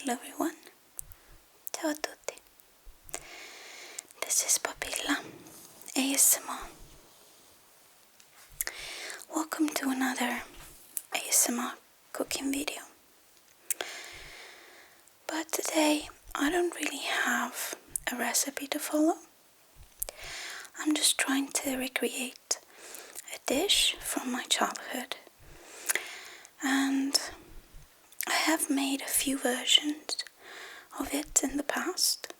Hello everyone, ciao a tutti. This is Papilla ASMR. Welcome to another ASMR cooking video. But today I don't really have a recipe to follow. I'm just trying to recreate a dish from my childhood. And I have made a few versions of it in the past.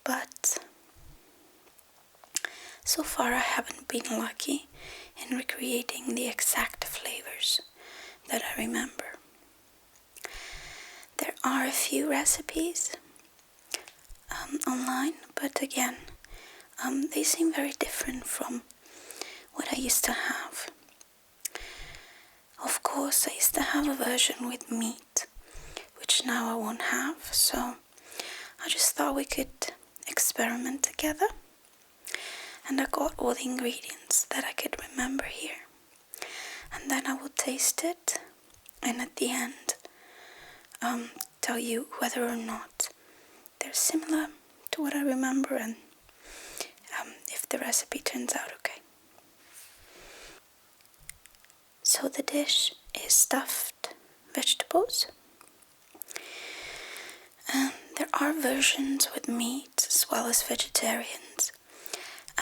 But so far I haven't been lucky in recreating the exact flavors that I remember. There are a few recipes online, but again, they seem very different from what I used to have. Of course, I used to have a version with meat, which now I won't have, so I just thought we could experiment together. And I got all the ingredients that I could remember here. And then I will taste it, and at the end, tell you whether or not they're similar to what I remember and if the recipe turns out okay. So the dish is stuffed vegetables. There are versions with meat as well as vegetarians.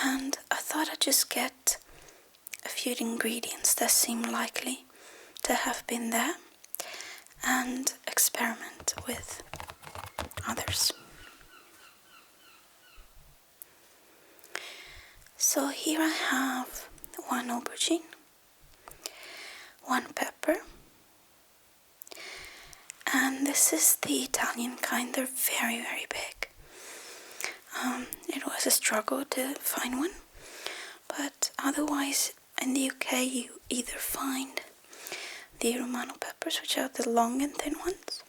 And I thought I'd just get a few ingredients that seem likely to have been there and experiment with others. So here I have 1 aubergine, 1 pepper, and this is the Italian kind. They're very, very big. It was a struggle to find one, but otherwise in the UK you either find the Romano peppers, which are the long and thin ones,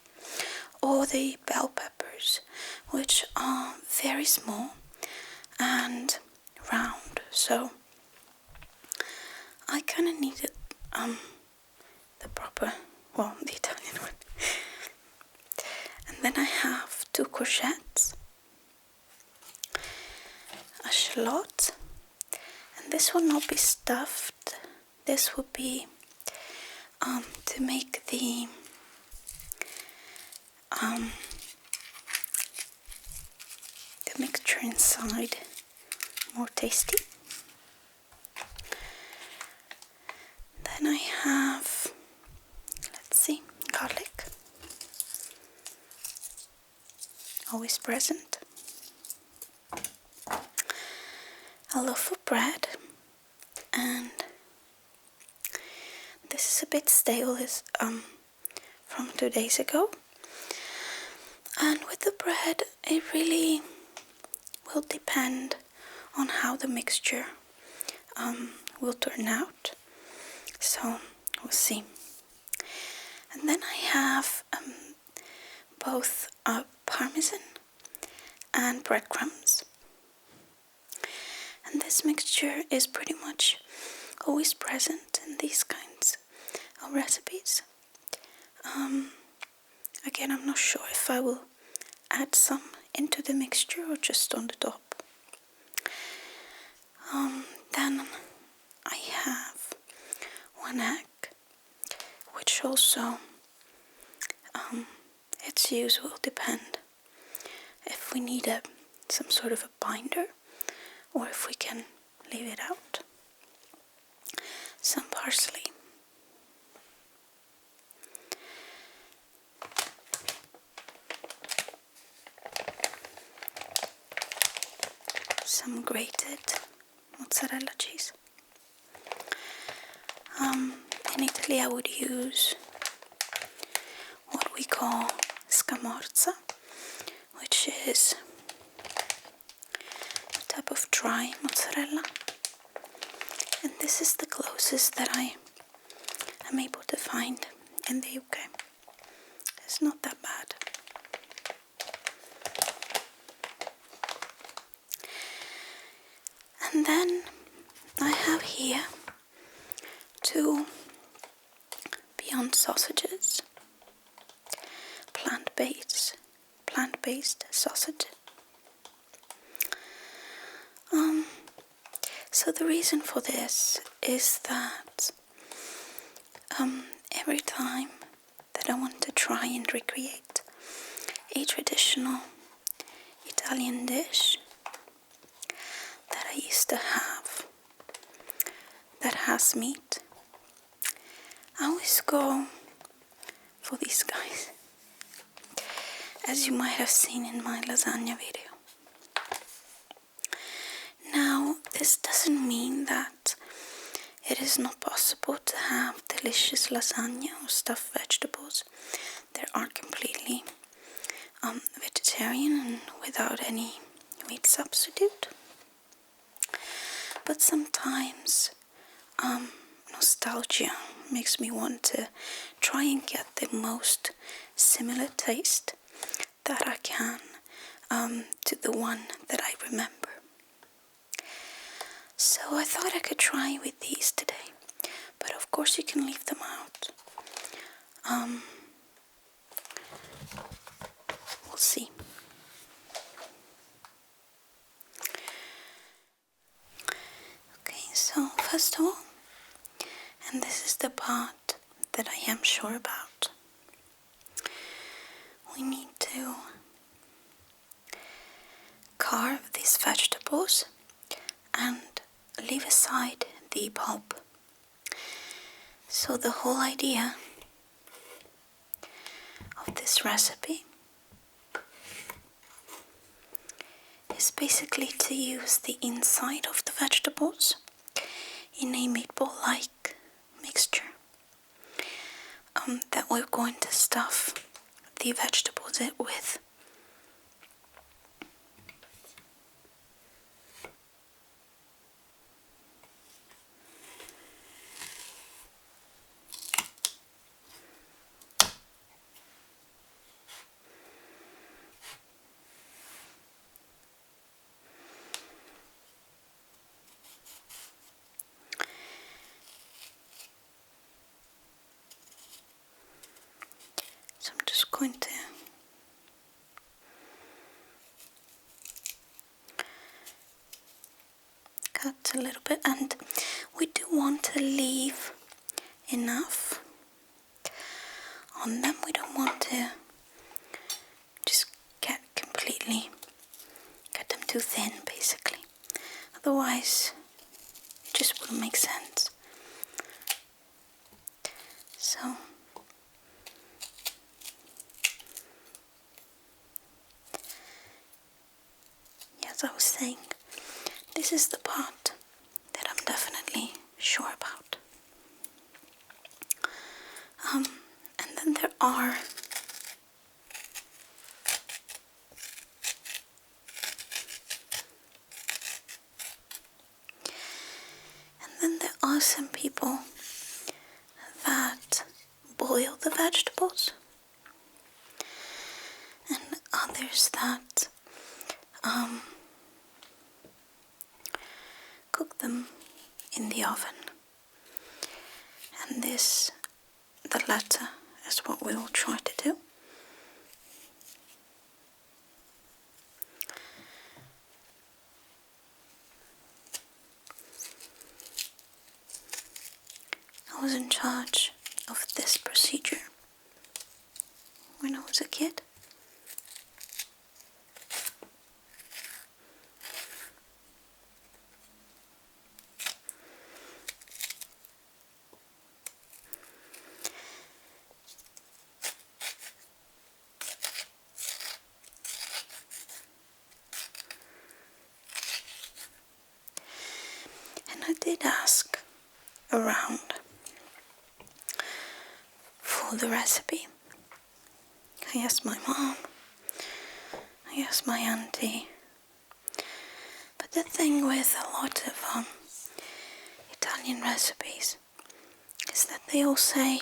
or the bell peppers, which are very small and round. So I kind of needed the Italian one. And then I have 2 courgettes, a shallot, and this will not be stuffed. This will be to make the mixture inside more tasty. Then I have, garlic, always present, a loaf of bread, and this is a bit stale, is from 2 days ago. And with the bread, it really will depend on how the mixture will turn out. So we'll see. And then I have both parmesan and breadcrumbs. And this mixture is pretty much always present in these kinds of recipes. Again, I'm not sure if I will add some into the mixture or just on the top. Then I have 1 egg, which also its use will depend if we need some sort of a binder or if we can leave it out. Some parsley, some grated mozzarella cheese. In Italy I would use what we call scamorza, which is a type of dry mozzarella, and this is the closest that I am able to find in the UK. It's not that bad. And then I have here 2 Beyond sausages, plant-based sausage. So the reason for this is that every time that I want to try and recreate a traditional Italian dish that I used to have that has meat, I always go for these guys, as you might have seen in my lasagna video. Now, this doesn't mean that it is not possible to have delicious lasagna or stuffed vegetables that are completely vegetarian and without any meat substitute. But sometimes nostalgia makes me want to try and get the most similar taste that I can to the one that I remember. So I thought I could try with these today, but of course you can leave them out. We'll see. Okay, so first of all, and this is the part that I am sure about, we need to carve these vegetables and leave aside the pulp. So the whole idea of this recipe is basically to use the inside of the vegetables in a meatball-like mixture that we're going to stuff the vegetables with. So I'm just going to cut a little bit, and we do want to leave enough on them. We don't want to just get them too thin, basically. Otherwise, it just wouldn't make sense. So, as I was saying, this is the part that I'm definitely sure about. And then there are some people that boil the vegetables, and others that cook them in the oven. And the latter, is what we will try to do. I was in charge of this procedure when I was a kid. And I did ask around for the recipe. I asked my mom, I asked my auntie. But the thing with a lot of Italian recipes is that they all say,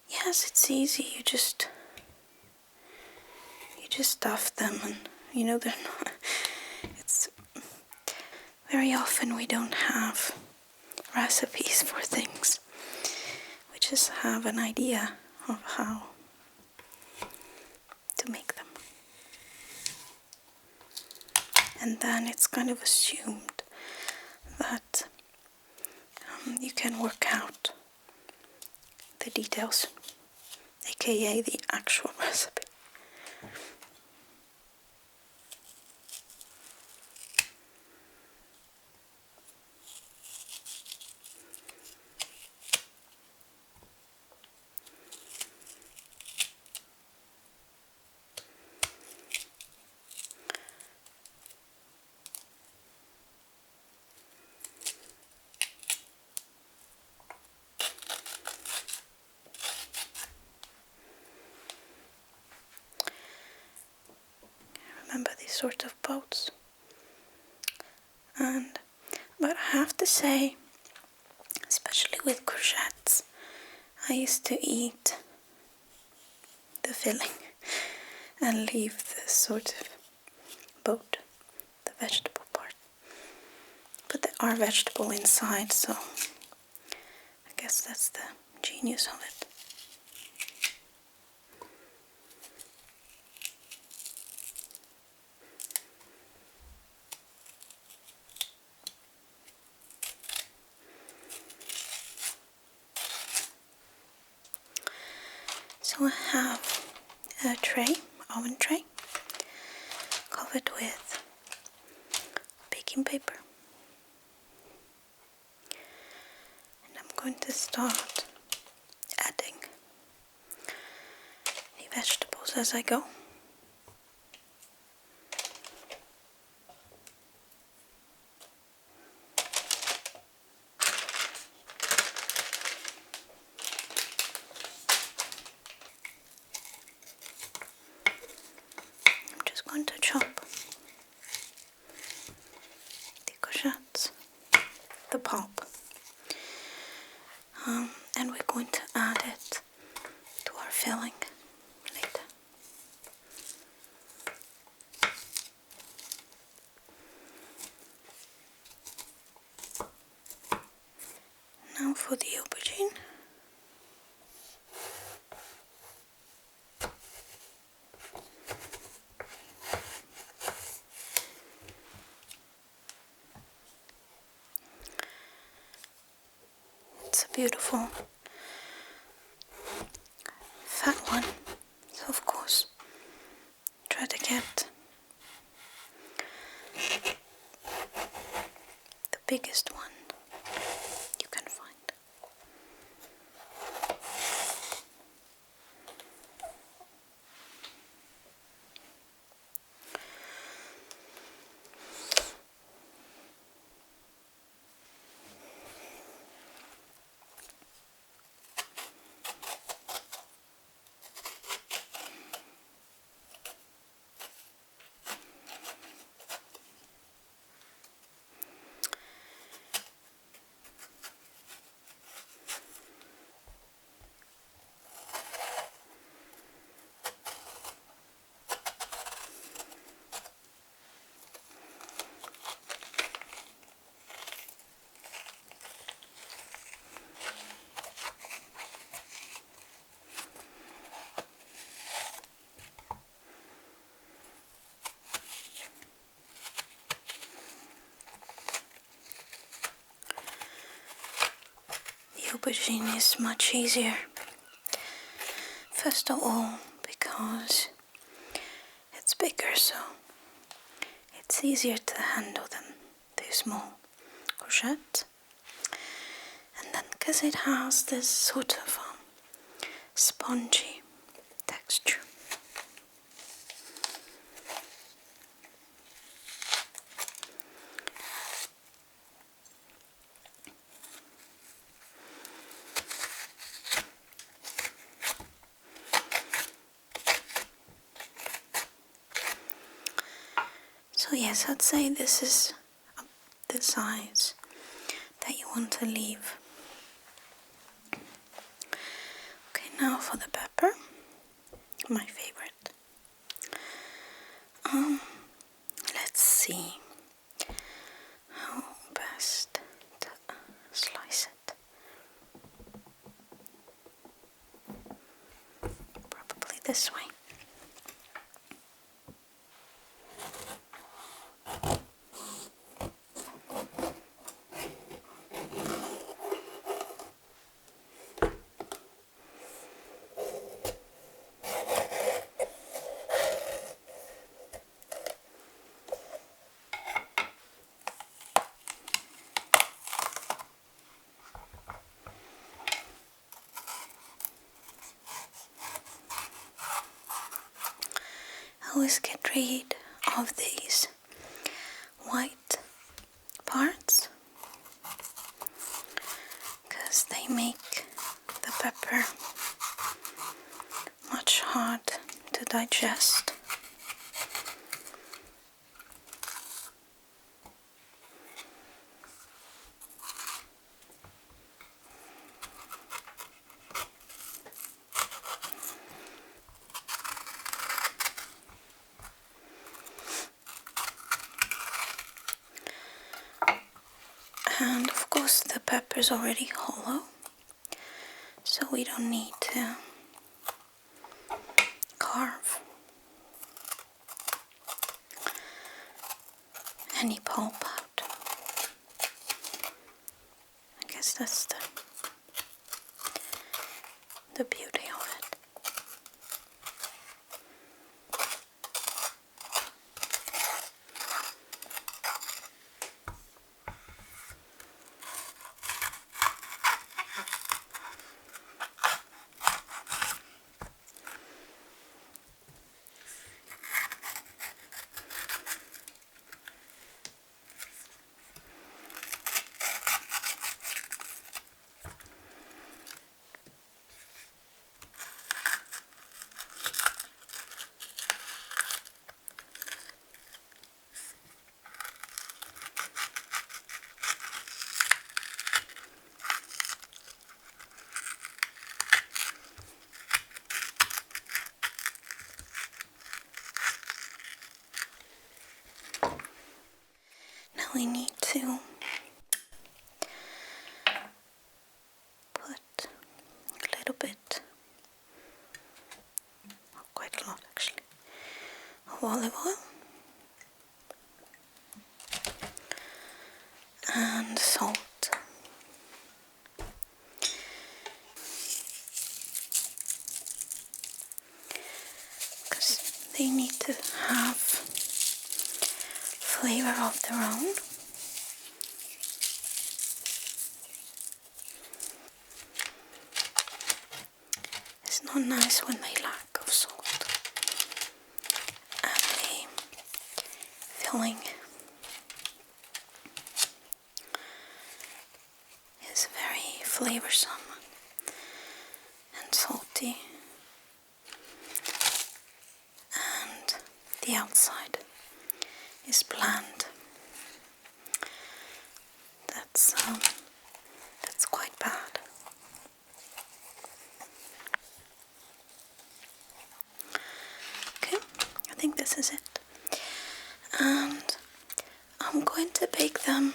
yes, it's easy, you just stuff them, and they're not. It's very often we don't have recipes for things. We just have an idea of how and then it's kind of assumed that you can work out the details, aka the actual recipe. Remember these sort of boats. But I have to say, especially with courgettes, I used to eat the filling and leave the sort of boat, the vegetable part. But they are vegetable inside, so I guess that's the genius of it. So I have a tray, oven tray, covered with baking paper. And I'm going to start adding the vegetables as I go. I'm just going to chop the courgettes, the pulp, and we're going to add it to our filling later. Now for the aubergine. It's a beautiful fat one, so of course try to get the biggest one you can find. The aubergine is much easier. First of all, because it's bigger, so it's easier to handle than the small courgette. And then because it has this sort of spongy texture. So yes, I'd say this is the size that you want to leave. Okay, now for the pepper, my favorite. Let's see how best to slice it. Probably this way. always get rid of these white parts because they make the pepper much hard to digest. And of course the pepper is already hollow, so we don't need to carve any pulp out. I guess that's the beauty of it. Now we need to put a little bit, quite a lot actually, of olive oil and salt. Because they need to have flavor of their own. It's not nice when they lack of salt and the filling is very flavorsome and salty, and the outside is bland. That's quite bad. Okay, I think this is it. And I'm going to bake them,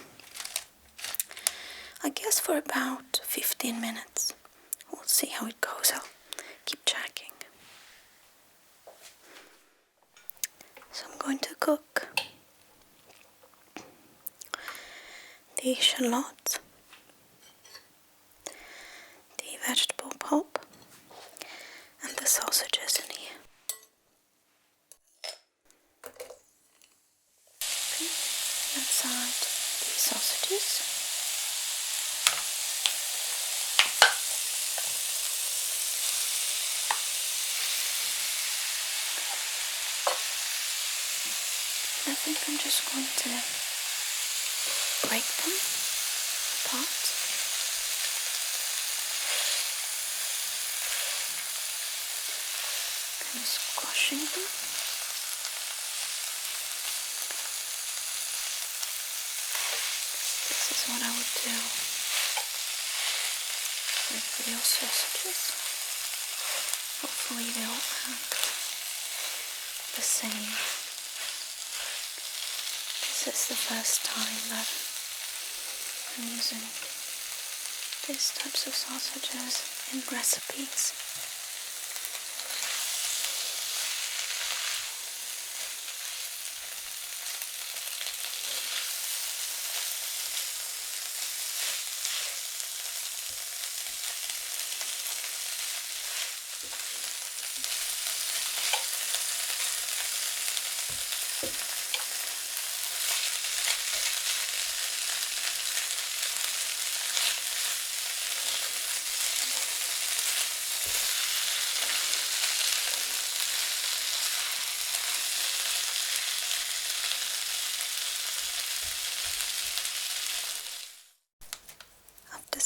I guess, for about 15 minutes. We'll see how it goes. I'll keep checking. So I'm going to cook the shallot, the vegetable pulp, and the sausages in here. Okay, let's add the sausages. I think I'm just going to break them apart. Kind of squashing them. This is what I would do with real sausages. Hopefully they'll act the same. This is the first time that I'm using these types of sausages in recipes.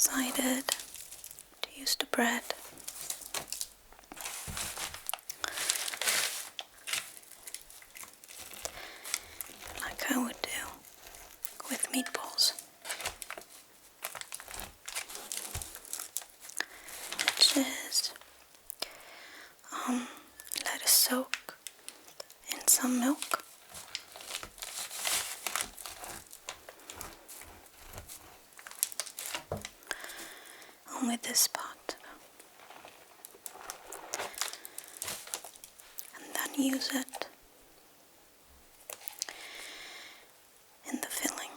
decided to use the bread like I would do with meatballs, which is let it soak in some milk. Only this part, and then use it in the filling.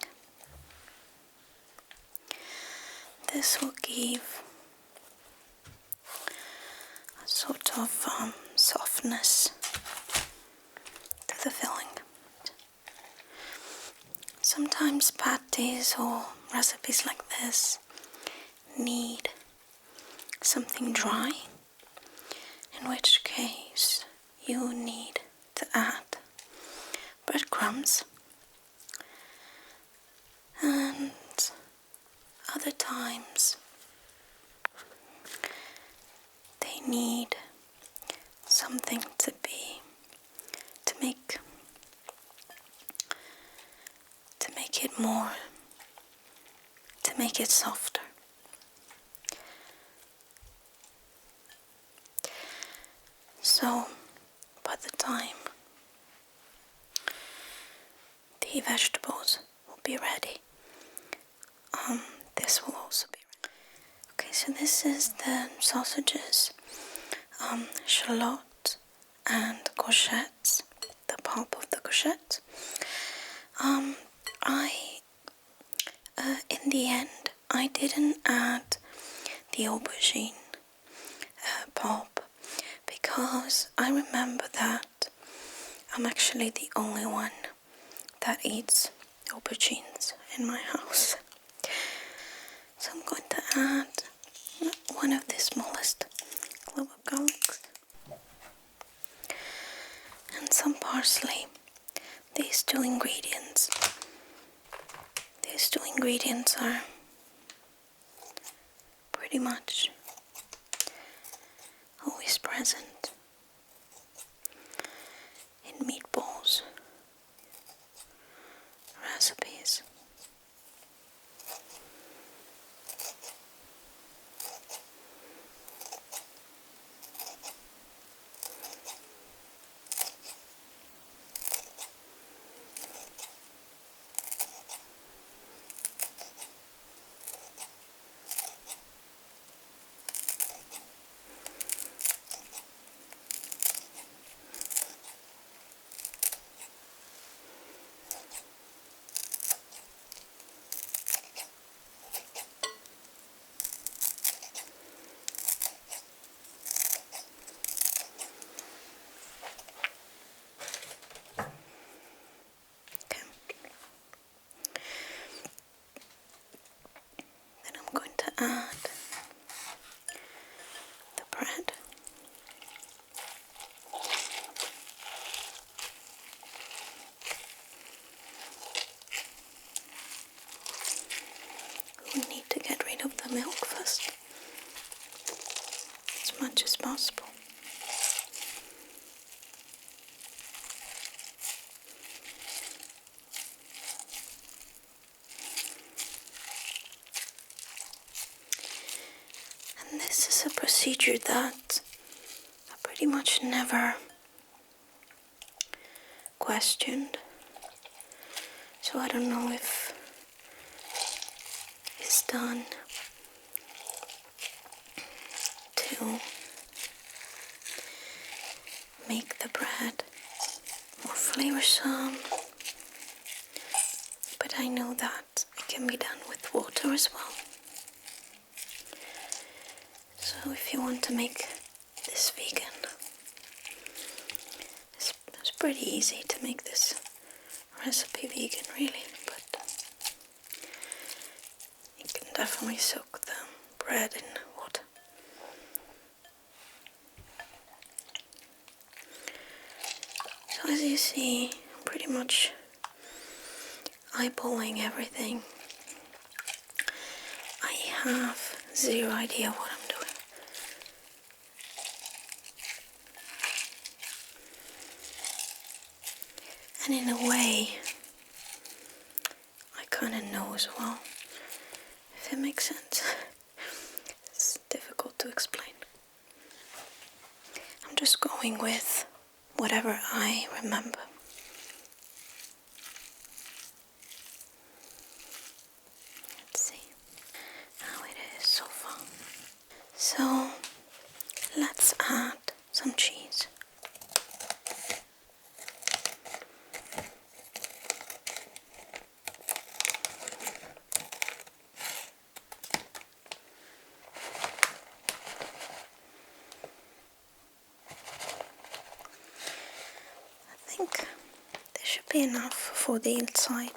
This will give a sort of softness to the filling. Sometimes patties or recipes like this need something dry, in which case you need to add breadcrumbs, and other times they need something to make it softer. So by the time the vegetables will be ready, this will also be ready. Okay, so this is the sausages, shallot and courgettes, the pulp of the courgette. In the end, I didn't add the aubergine pulp because I remember that I'm actually the only one that eats aubergines in my house. So I'm going to add one of the smallest clove of garlic and some parsley. These two ingredients are pretty much always present in meatballs recipes. Add the bread. We need to get rid of the milk first, as much as possible. And this is a procedure that I pretty much never questioned, so I don't know if it's done to make the bread more flavorsome, but I know that it can be done with water as well. So if you want to make this vegan, it's pretty easy to make this recipe vegan, really, but you can definitely soak the bread in water. So as you see, I'm pretty much eyeballing everything. I have zero idea what I'm doing. And in a way, I kind of know as well, if it makes sense. It's difficult to explain. I'm just going with whatever I remember. Let's see how it is so far. So let's add some cheese. I think there should be enough for the inside.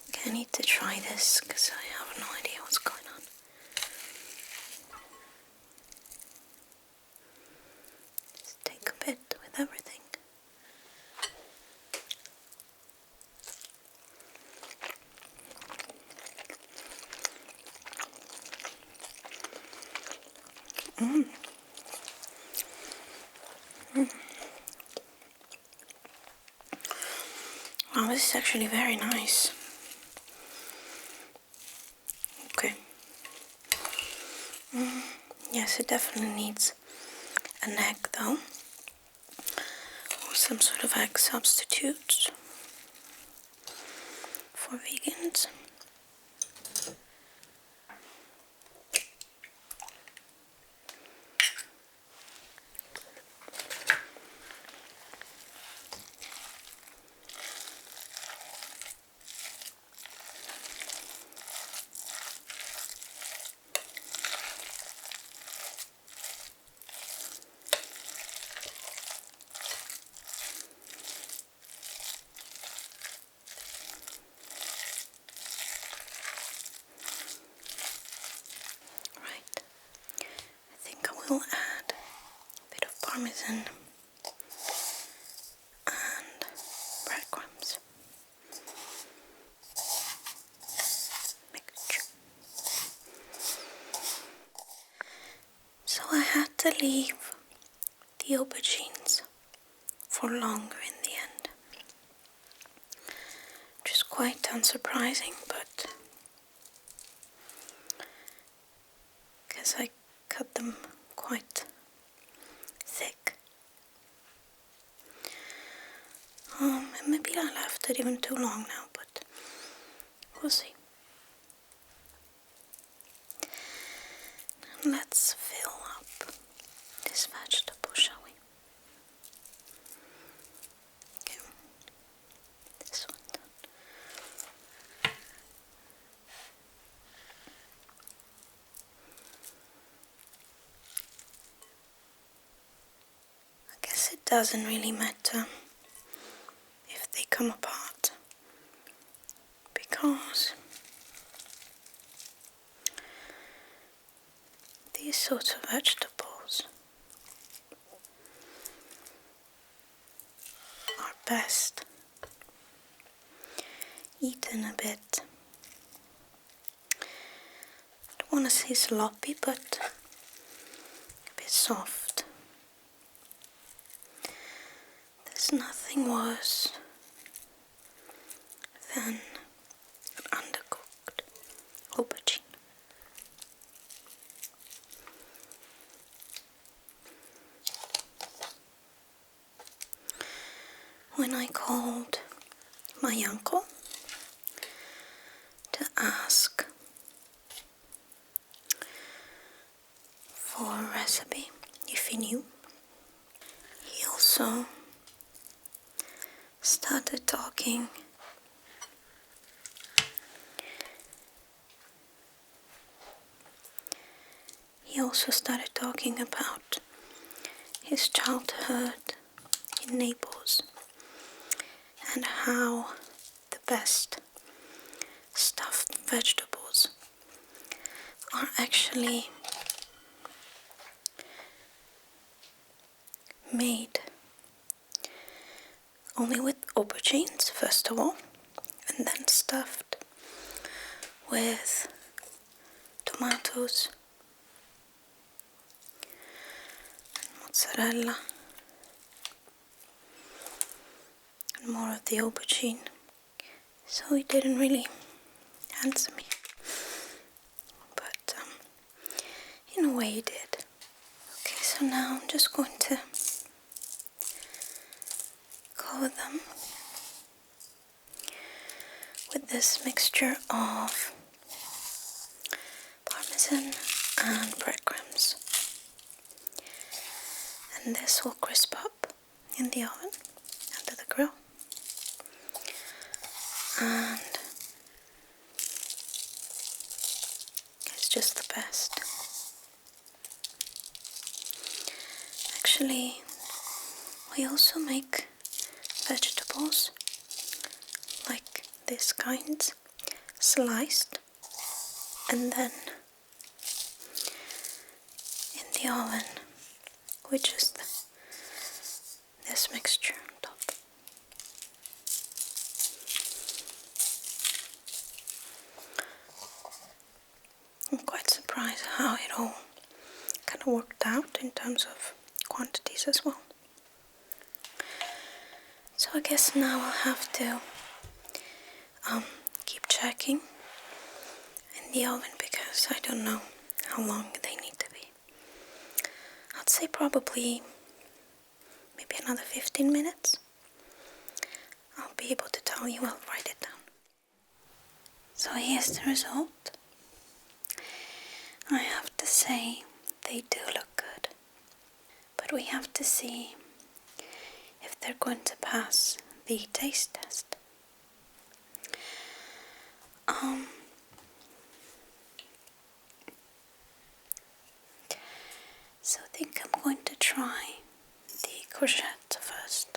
Okay, I need to try this because I have no idea what's going on. Just take a bit with everything. Wow, this is actually very nice. Okay. Yes, it definitely needs an egg though, or some sort of egg substitute for vegans. Right. I think I will add a bit of parmesan and breadcrumbs. Mixture. So I had to leave the aubergines for longer in the end, which is quite unsurprising, but because I cut them quite thick. And maybe I left it even too long now, but we'll see. Let's fill up this vegetable, shall we? Okay, this one done. I guess it doesn't really matter if they come apart, because these sorts of vegetables are best eaten a bit, I don't want to say sloppy, but a bit soft. There's nothing worse than an undercooked aubergine. When I called my uncle to ask for a recipe, if he knew, he also started talking about his childhood in Naples and how the best stuffed vegetables are actually made only with aubergines first of all, and then stuffed with tomatoes, mozzarella, and more of the aubergine. So it didn't really answer me, but in a way it did. Okay, so now I'm just going to cover them with this mixture of parmesan and breadcrumbs, and this will crisp up in the oven under the grill, and it's just the best. Actually, we also make vegetables like this kind, sliced, and then in the oven with just this mixture on top. I'm quite surprised how it all kind of worked out in terms of quantities as well. So I guess now I'll have to keep checking in the oven because I don't know how long they need to be. I'd say probably maybe another 15 minutes. I'll be able to tell you. I'll write it down. So here's the result. I have to say they do look good, but we have to see if they're going to pass the taste test. So I think I'm going to try the courgette first.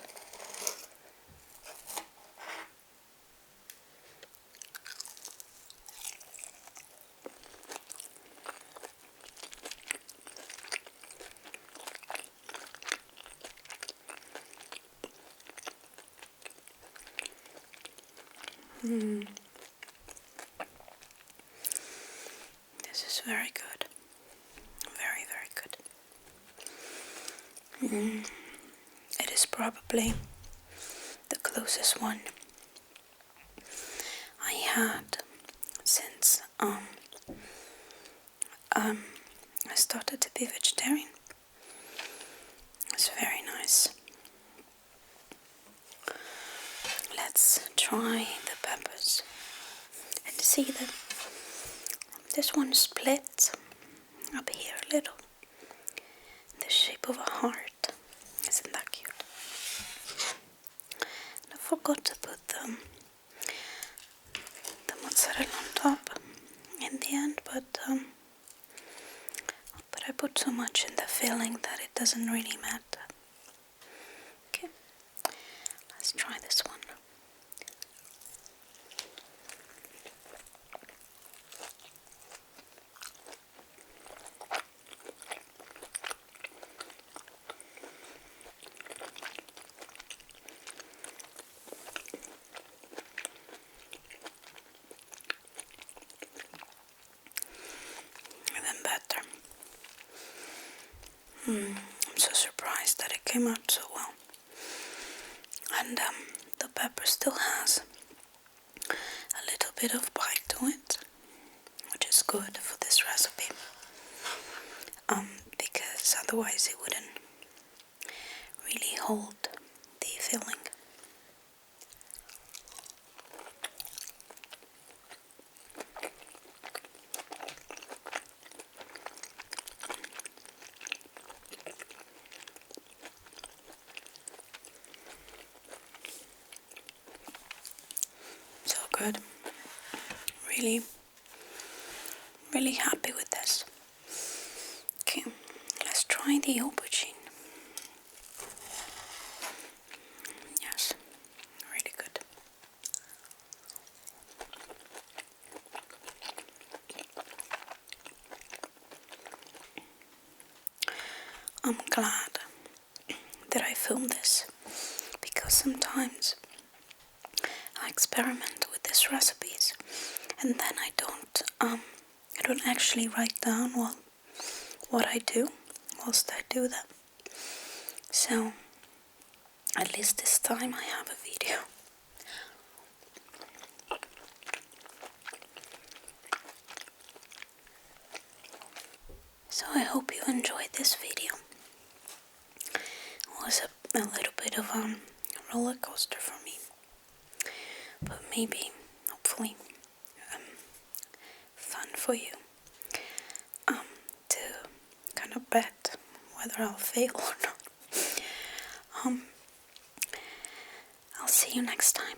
This is very good. Very, very good. It is probably the closest one I had since I started to be vegetarian. It's very nice. Let's try the peppers and see that this one split up here a little, the shape of a heart. Isn't that cute? And I forgot to put the mozzarella on top in the end, but I put so much in the filling that it doesn't really matter. Okay, let's try this one. Even better. I'm so surprised that it came out so well. And the pepper still has a little bit of bite to it, which is good for this recipe. Because otherwise it wouldn't really hold the filling. So good. Really, really happy with this. Okay, let's try the aubergine. Yes, really good. I'm glad that I film this, because sometimes I experiment with these recipes and then I don't actually write down what I do whilst I do them. So at least this time I have a video. So I hope you enjoyed this video. It was a little bit of a roller coaster for me, but maybe, hopefully, fun for you to kind of bet whether I'll fail or not. I'll see you next time.